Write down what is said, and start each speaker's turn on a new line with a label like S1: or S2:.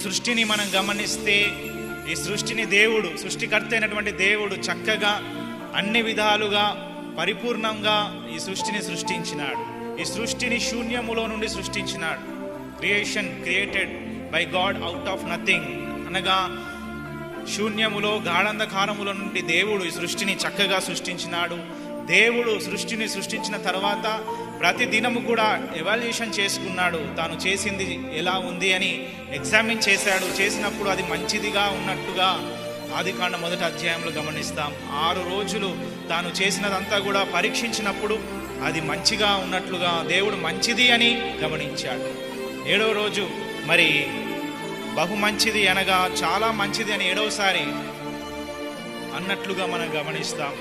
S1: సృష్టిని మనం గమనిస్తే ఈ సృష్టిని దేవుడు, సృష్టికర్త అయినటువంటి దేవుడు చక్కగా అన్ని విధాలుగా పరిపూర్ణంగా ఈ సృష్టిని సృష్టించినాడు. ఈ సృష్టిని శూన్యములో నుండి సృష్టించినాడు. Creation created by God out of nothing అనగా శూన్యములో గాఢంధకారముల నుండి దేవుడు ఈ సృష్టిని చక్కగా సృష్టించినాడు. దేవుడు సృష్టిని సృష్టించిన తర్వాత ప్రతి దినము కూడా ఎవాల్యుయేషన్ చేసుకున్నాడు. తాను చేసింది ఎలా ఉంది అని ఎగ్జామిన్ చేశాడు. చేసినప్పుడు అది మంచిదిగా ఉన్నట్టుగా ఆదికాండ 1వ అధ్యాయంలో గమనిస్తాం. 6 రోజులు తాను చేసినదంతా కూడా పరీక్షించినప్పుడు అది మంచిగా ఉన్నట్లుగా దేవుడు మంచిది అని గమనించాడు. 7వ రోజు మరి బహు మంచిది అనగా చాలా మంచిది అని 7వసారి అన్నట్లుగా మనం గమనిస్తాం.